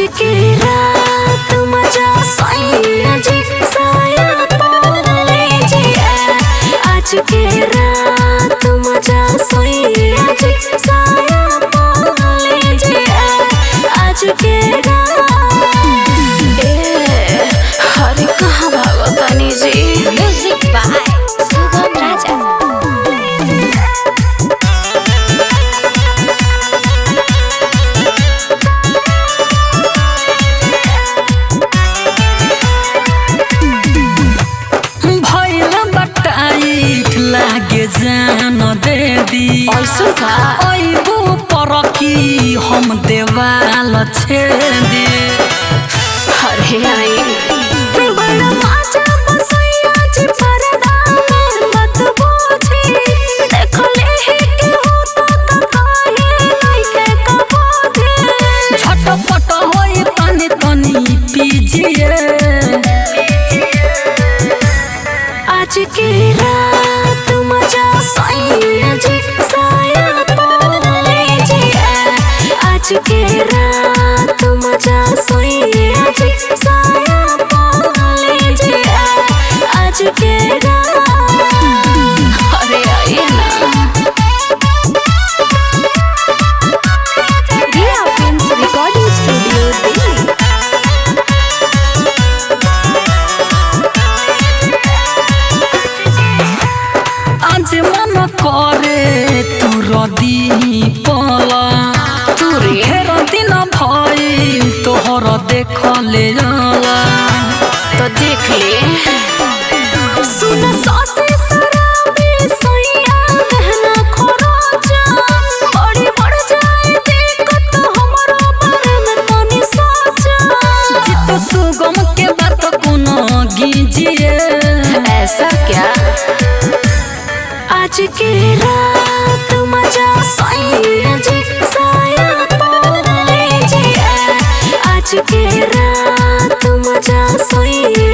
के रात मजा सैया जी साया पाले जिया। आज के रात मजा सैया जी साया पाले जिया। आज के हरे कहाँ भागतानी जी। म्यूजिक बाय सुगम राजा। लागे जान दे दी अबू पर की हम देवाल छेदी। अरे आई बड़ा मजा बसैया जी परदा में मत पूछी। देखले ही के होता त काहे लइके कबोधी। झटपट होई पानी तनी पीजिए। आज के रात मजा सैया जी साया पाले जिया। आज के रात मजा सैया जी साया पाले जिया। आज के अरे आइए ना। रिया फिल्म्स रिकॉर्डिंग स्टूडियो दिल्ली। आज मन करे तोर दी पला ढेर दिन भइल तोहर देखले जाला। तो देख ले सुन सासे शराबी सैया महना खरोचा। बड़ी बढ़ जाए दिक्कत हमरो बारे में तनी सोचा। जित सुगम के बात कोनो कीजिए। ऐसा क्या आज के रात मजा सैया जी साया पाले जिया। आज के रात मजा सैया